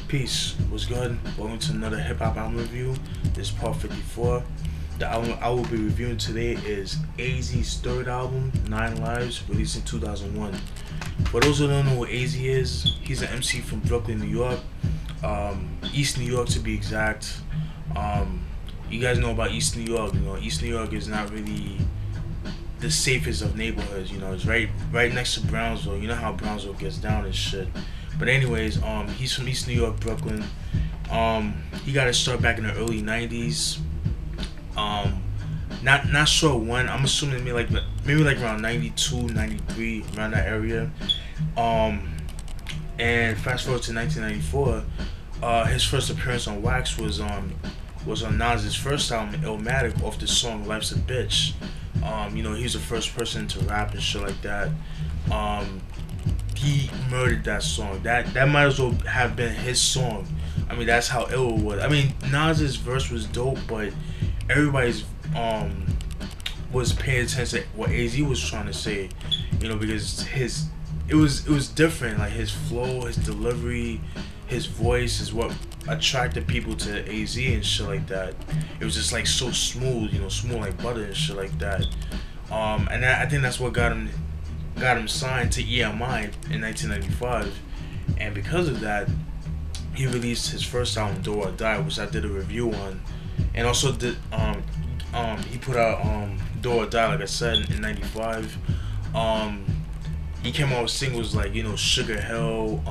Peace. What's good? Welcome to another hip hop album review. This is part 54. The album I will be reviewing today is AZ's third album, 9 Lives, released in 2001. For those who don't know what AZ is, he's an MC from Brooklyn, New York, East New York to be exact. You guys know about East New York. You know, East New York is not really the safest of neighborhoods. You know, it's right next to Brownsville. You know how Brownsville gets down and shit. But anyways, he's from East New York, Brooklyn. He got his start back in the early '90s. Not sure when. I'm assuming maybe like around 92, 93, around that area. And fast forward to 1994, his first appearance on Wax was on Nas's first album, Illmatic, off the song "Life's a Bitch." You know, he was the first person to rap and shit like that. He murdered that song. That might as well have been his song. I mean, that's how ill it was. I mean, Nas's verse was dope, but everybody's was paying attention to what AZ was trying to say. You know, because it was different. Like his flow, his delivery, his voice is what attracted people to AZ and shit like that. It was just like so smooth, you know, smooth like butter and shit like that. And I think that's what got him signed to EMI in 1995, and because of that, he released his first album, Do or Die, which I did a review on, and also did he put out Do or Die, like I said, in '95. He came out with singles like, you know, Sugar Hill,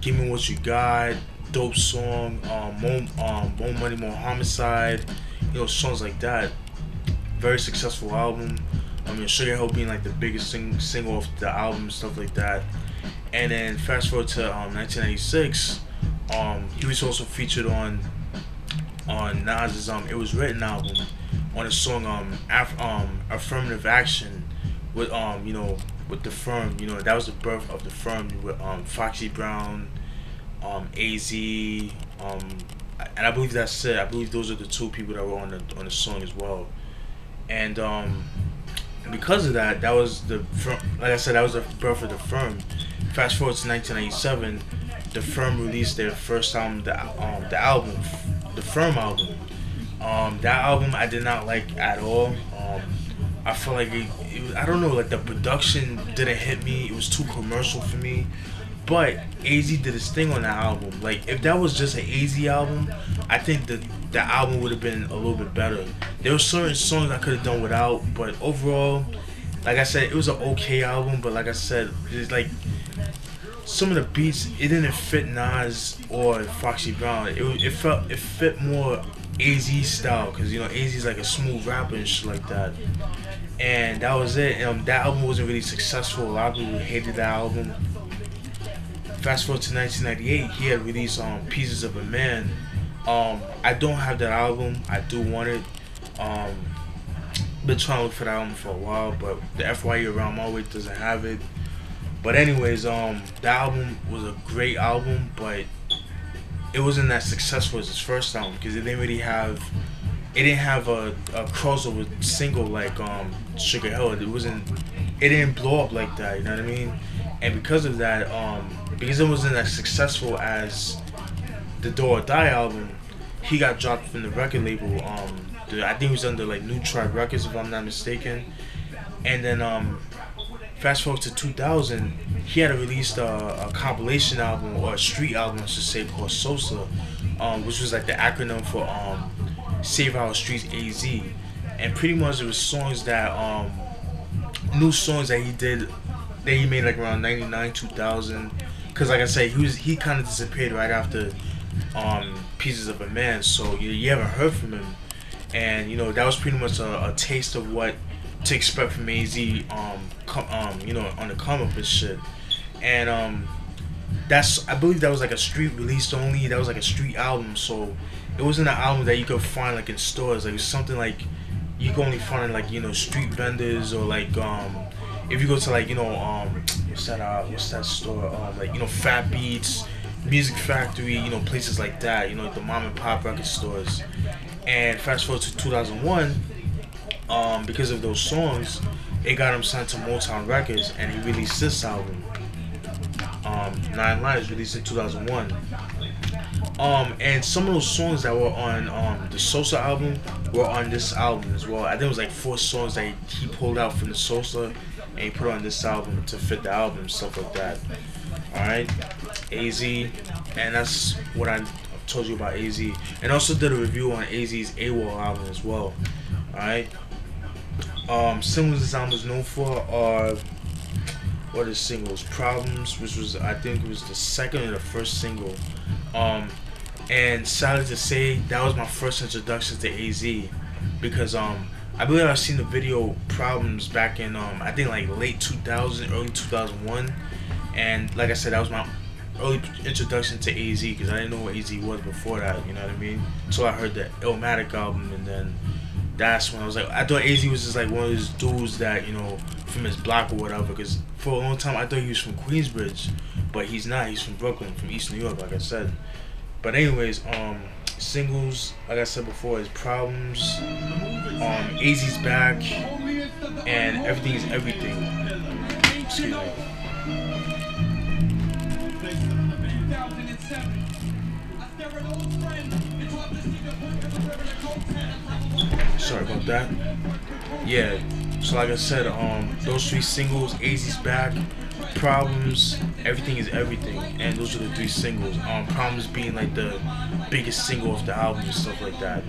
Give Me What You Got, dope song, More Money, More Homicide, you know, songs like that. Very successful album. I mean, Sugar Hill being like the biggest single off the album and stuff like that. And then fast forward to 1996, he was also featured on Nas's It Was Written album on the song Affirmative Action with you know, with The Firm. You know, that was the birth of The Firm with Foxy Brown, AZ, and I believe that's it. I believe those are the two people that were on the song as well. And because of that, that was like I said, that was the birth of The Firm. Fast forward to 1997, The Firm released their first album, the album, The Firm album. That album I did not like at all. I felt like I don't know, like the production didn't hit me. It was too commercial for me. But AZ did his thing on that album. Like, if that was just an AZ album, I think the album would have been a little bit better. There were certain songs I could have done without, but overall, like I said, it was an okay album. But like I said, it's like some of the beats, it didn't fit Nas or Foxy Brown. It fit more AZ style, because you know AZ's like a smooth rapper and shit like that. And that was it. That album wasn't really successful. A lot of people hated that album. Fast forward to 1998, he had released Pieces of a Man. I don't have that album. I do want it. Been trying to look for that album for a while, but the FYE around my way doesn't have it. But anyways, that album was a great album, but it wasn't that successful as his first album, because it didn't have a crossover single like Sugar Hill. It didn't blow up like that, you know what I mean? And because of that, because it wasn't as successful as the Do or Die album, he got dropped from the record label. I think it was under like New Tribe Records, if I'm not mistaken. And then fast forward to 2000, he had released a compilation album, or a street album I should say, called Sosa, which was like the acronym for Save Our Streets AZ. And pretty much it was songs that new songs that he made like around 99, 2000. Cause like I said, he kind of disappeared right after Pieces of a Man, so you haven't heard from him. And you know, that was pretty much a taste of what to expect from AZ, you know, on the come up and shit. And I believe that was like a street release only. That was like a street album, so it wasn't an album that you could find like in stores. Like, it's something like you can only find like, you know, street vendors, or like if you go to like, you know, what's that store, like, you know, Fat Beats, Music Factory, you know, places like that, you know, like the mom and pop record stores. And fast forward to 2001, because of those songs, it got him signed to Motown Records, and he released this album. Nine Lives, released in 2001. And some of those songs that were on the Sosa album were on this album as well. I think it was like 4 songs that he pulled out from the Sosa and he put on this album to fit the album, stuff like that. Alright, AZ, and that's what I told you about AZ. And also did a review on AZ's AWOL album as well. Alright. Singles this album is known for are, what are the singles? Problems, which was, I think it was the second or the first single. And sadly to say, that was my first introduction to AZ, because I believe I've seen the video Problems back in I think like late 2000, early 2001, and like I said, that was my early introduction to AZ, because I didn't know what AZ was before that, you know what I mean? So I heard the Illmatic album, and then that's when I was like, I thought AZ was just like one of those dudes that, you know, from his block or whatever, because for a long time I thought he was from Queensbridge, but he's not. He's from Brooklyn, from East New York, like I said. But anyways, singles, like I said before, is Problems, AZ's Back, and Everything is Everything. Excuse me. Sorry about that. Yeah, so like I said, those 3 singles, AZ's Back, Problems, Everything is Everything, and those are the 3 singles. Problems being like the biggest single of the album and stuff like that.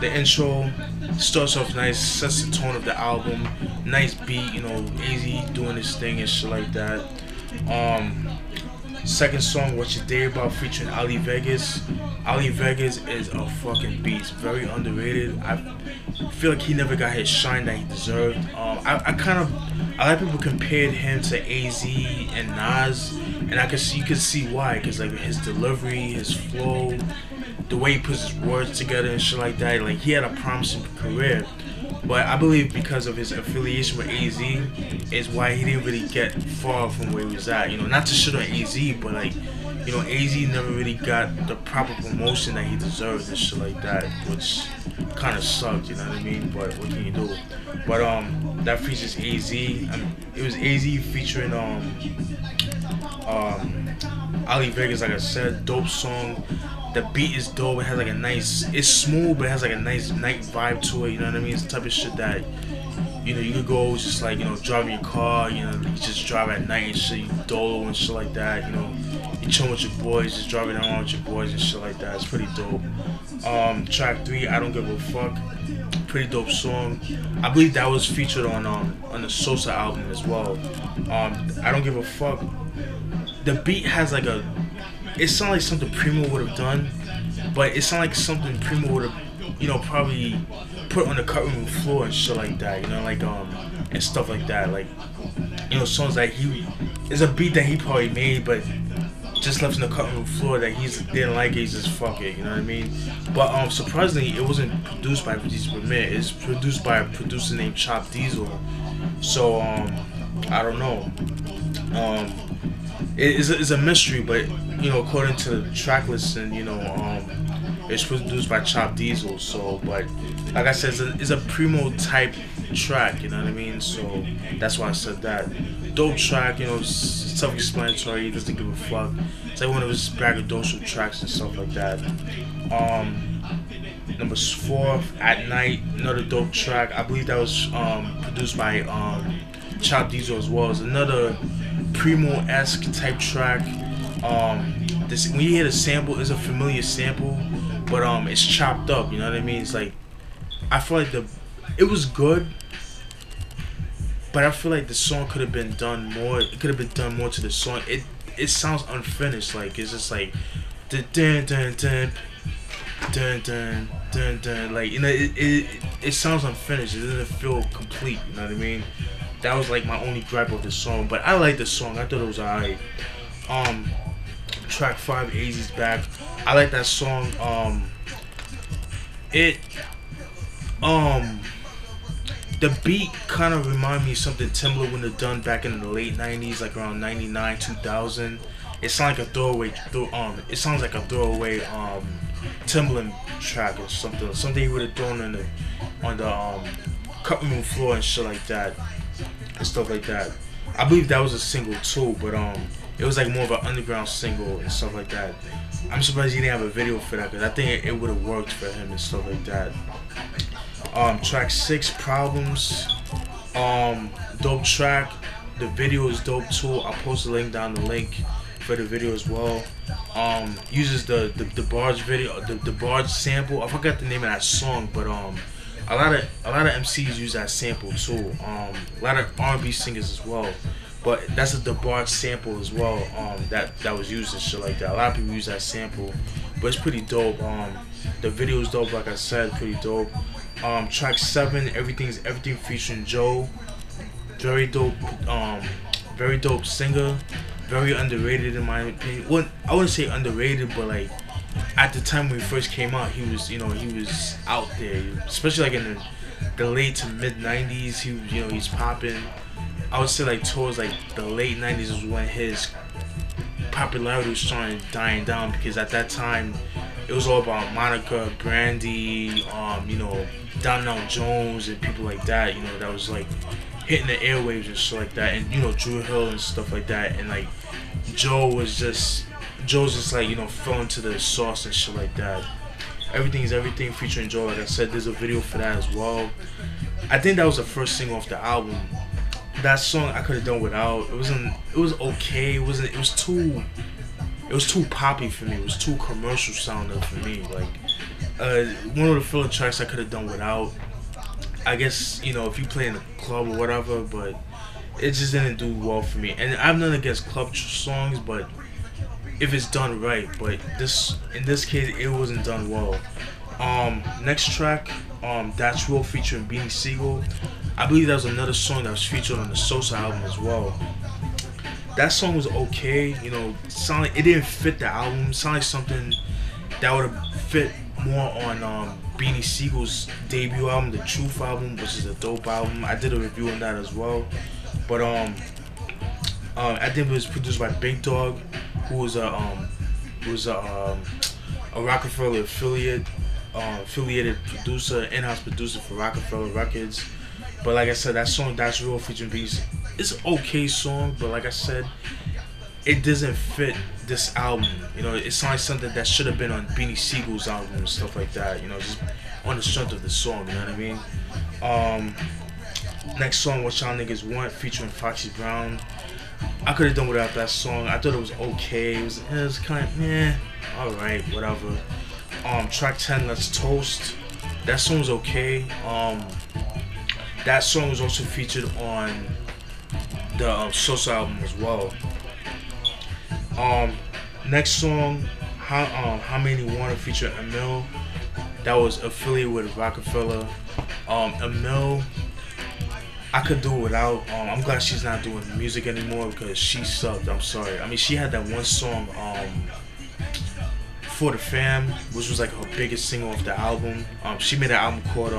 The intro starts off nice, sets the tone of the album, nice beat, you know, AZ doing his thing and shit like that. Second song, What You Day About, featuring Ali Vegas. Ali Vegas is a fucking beast, very underrated. I feel like he never got his shine that he deserved. I like people compared him to AZ and Nas, and you can see why, because like his delivery, his flow, the way he puts his words together and shit like that, like he had a promising career. But I believe because of his affiliation with AZ is why he didn't really get far from where he was at. You know, not to shit on AZ, but like, you know, AZ never really got the proper promotion that he deserved and shit like that, which kind of sucked, you know what I mean? But what can you do? But that features AZ. It was AZ featuring Ali Vegas, like I said, dope song. The beat is dope. It has like a nice, it's smooth, but it has like a nice night vibe to it. You know what I mean? It's the type of shit that, you know, you could go just like, you know, driving your car. You know, you just drive at night and shit. You dolo and shit like that. You know, you chill with your boys, just driving around with your boys and shit like that. It's pretty dope. Track 3, I Don't Give a Fuck. Pretty dope song. I believe that was featured on the Sosa album as well. I Don't Give a Fuck. The beat has like a, it sounds like something Primo would have done, but it sounds like something Primo would have, you know, probably put on the cutting room floor and shit like that, you know, like and stuff like that, like, you know, songs that he, it's a beat that he probably made, but just left in the cutting room floor that he didn't like it, he's just fuck it, you know what I mean? But surprisingly, it wasn't produced by Producer Premier, it's produced by a producer named Chop Diesel. So I don't know. It's a mystery, but you know, according to the track listing, you know, it's produced by Chop Diesel. So, but like I said, it's a Primo type track, you know what I mean? So that's why I said that. Dope track, you know, it's self-explanatory. He doesn't give a fuck. It's like one of his braggadocious tracks and stuff like that. Number 4, At Night, another dope track. I believe that was produced by Chop Diesel as well. It's another Primo-esque type track. This, when you hear the sample, it's a familiar sample, but it's chopped up, you know what I mean? It's like, I feel like it was good, but I feel like the song could have been done more. It could have been done more to the song. It sounds unfinished. Like, it's just like dun dun dun dun dun dun dun dun. Like, you know, it sounds unfinished. It doesn't feel complete. You know what I mean? That was like my only gripe of the song. But I like the song. I thought it was alright. Track 5, AZ's Back. I like that song. The beat kind of remind me of something Timbaland would have done back in the late 90s, like around 99, 2000. It sounds like a throwaway. It sounds like a throwaway Timbaland track or something. Something he would have thrown on the cutting room floor and shit like that, and stuff like that. I believe that was a single too, but It was like more of an underground single and stuff like that. I'm surprised he didn't have a video for that, because I think it would have worked for him and stuff like that. Track 6, Problems. Dope track. The video is dope too. I'll post a link down the link for the video as well. Uses the barge video, the barge sample. I forgot the name of that song, but a lot of MCs use that sample too. A lot of R&B singers as well. But that's the barge sample as well. That was used and shit like that. A lot of people use that sample, but it's pretty dope. The video is dope, like I said, pretty dope. Track 7, Everything featuring Joe. Very dope. Very dope singer. Very underrated in my opinion. Well, I wouldn't say underrated, but like at the time when he first came out, he was, he was out there, especially like in the late to mid 90s. He, he's popping. I would say like towards like the late 90s was when his popularity was starting dying down, because at that time it was all about Monica, Brandy, Down Jones and people like that, that was like hitting the airwaves and shit like that, and Drew Hill and stuff like that, and like Joe's just like fell into the sauce and shit like that. Everything featuring Joe, like I said, there's a video for that as well. I think that was the first single off the album. That song I could have done without. It was okay. It was too poppy for me. It was too commercial sounding for me. Like one of the filler tracks I could have done without. I guess if you play in a club or whatever, but it just didn't do well for me. And I'm not against club songs, but if it's done right. But in this case, it wasn't done well. Next track, That's Real featuring Beanie Sigel. I believe that was another song that was featured on the Sosa album as well. That song was okay, it sounded like it didn't fit the album. It sounded like something that would have fit more on Beanie Siegel's debut album, the Truth album, which is a dope album. I did a review on that as well. But I think it was produced by Big Dog, who was a Rockefeller affiliated producer, in-house producer for Rockefeller Records. But like I said, that song That's Real featuring Beanie, it's an okay song, but like I said, it doesn't fit this album. It sounds like something that should have been on Beanie Siegel's album and stuff like that. Just on the strength of the song. You know what I mean? Next song, What Y'all Niggas Want featuring Foxy Brown. I could have done without that song. I thought it was okay. It was kind of alright, whatever. Track 10, Let's Toast. That song was okay. That song was also featured on the Sosa album as well. Next song, How Many Wanna feature Emil. That was affiliated with Rockefeller. Emil, I could do it without. I'm glad she's not doing music anymore, because she sucked. I'm sorry. I mean, she had that one song, For the Fam, which was like her biggest single off the album. She made an album called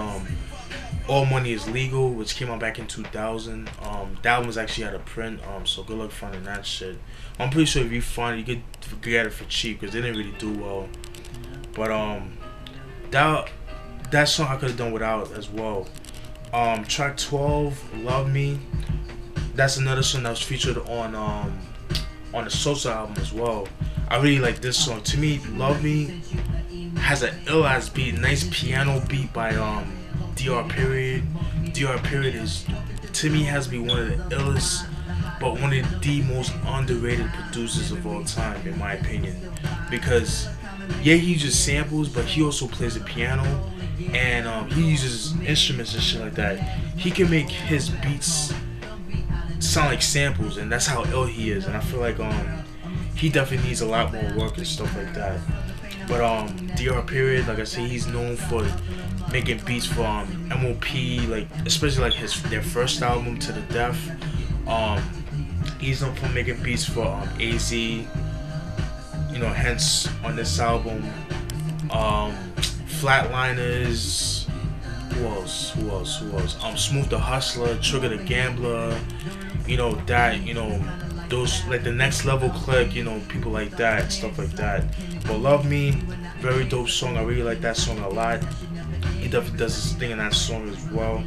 All Money Is Legal, which came out back in 2000. That album was actually out of print, so good luck finding that shit. I'm pretty sure if you find it, you could get it for cheap, because they didn't really do well. But that song I could have done without as well. Track 12, Love Me. That's another song that was featured on the Sosa album as well. I really like this song. To me, Love Me has an ill-ass beat, nice piano beat by DR Period. DR Period is, to me, has to be one of the illest, but one of the most underrated producers of all time, in my opinion. Because yeah, he uses samples, but he also plays the piano, and he uses instruments and shit like that. He can make his beats sound like samples, and that's how ill he is. And I feel like he definitely needs a lot more work and stuff like that. But DR Period, like I said, he's known for making beats for MOP, like especially like their first album, To the Death. He's known for making beats for AZ, hence on this album. Flatliners, who else? Smooth the Hustler, Trigger the Gambler, those like the Next Level Click, people like that, stuff like that. But Love Me, very dope song. I really like that song a lot. He definitely does his thing in that song as well.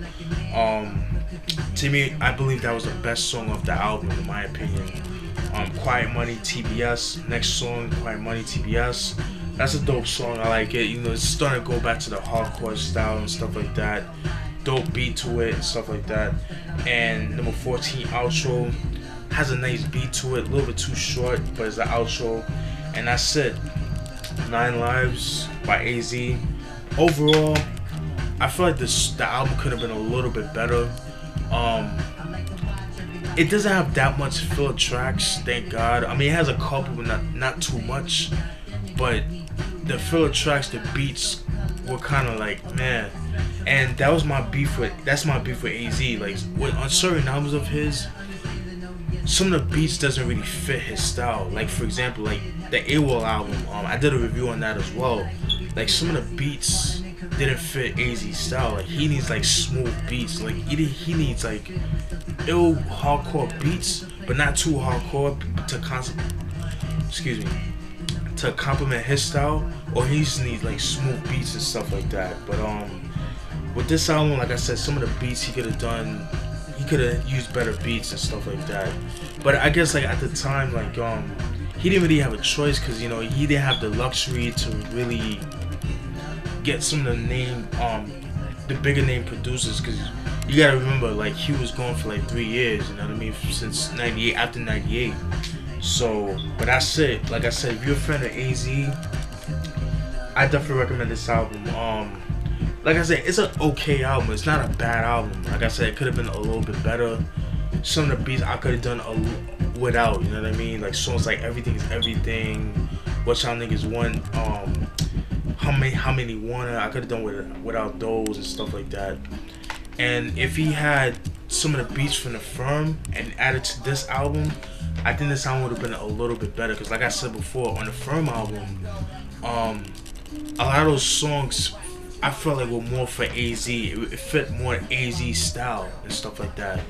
To me, I believe that was the best song of the album, in my opinion. Quiet Money TBS. Next song, Quiet Money TBS. That's a dope song. I like it. You know, it's starting to go back to the hardcore style and stuff like that. Dope beat to it and stuff like that. And number 14, Outro, has a nice beat to it. A little bit too short, but it's an outro. And that's it. 9 Lives by AZ. Overall, I feel like the album could have been a little bit better. It doesn't have that much filler tracks, thank God. I mean, it has a couple, but not too much. But the filler tracks, the beats were kind of like, man. And that was my beef with. That's my beef with AZ. Like on certain albums of his, some of the beats doesn't really fit his style. Like for example, like the AWOL album. I did a review on that as well. Like some of the beats didn't fit AZ's style. Like he needs like smooth beats. Like he needs like ill hardcore beats, but not too hardcore to complement his style. Or he just needs like smooth beats and stuff like that. But with this album, like I said, some of the beats he could have done. He could have used better beats and stuff like that. But I guess like at the time, like he didn't really have a choice because you know he didn't have the luxury to really get some of the bigger name producers, because you gotta remember like he was going for like 3 years, you know what I mean, since 98, after 98. So, but that's it. Like I said, if you're a fan of AZ, I definitely recommend this album. Like I said, it's an okay album. It's not a bad album. Like I said, it could have been a little bit better. Some of the beats I could have done without, you know what I mean? Like songs like Everything Is Everything, What Y'all Niggas Want, How Many Wanna, I could have done without those and stuff like that. And if he had some of the beats from The Firm and added to this album, I think this album would have been a little bit better. Because like I said before, on the Firm album, a lot of those songs I felt like were more for AZ. It fit more AZ style and stuff like that.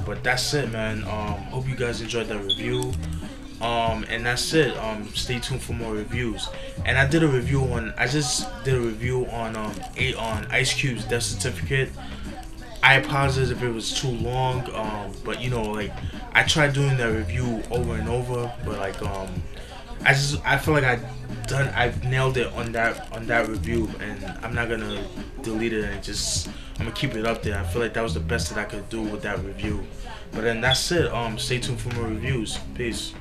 But that's it, man. Hope you guys enjoyed that review. And that's it. Stay tuned for more reviews. And I just did a review on Ice Cube's Death Certificate. I apologize if it was too long. But you know, like I tried doing that review over and over, but like I feel like I've nailed it on that review, and I'm not gonna delete it and I'm gonna keep it up there. I feel like that was the best that I could do with that review. But then that's it. Stay tuned for more reviews. Peace.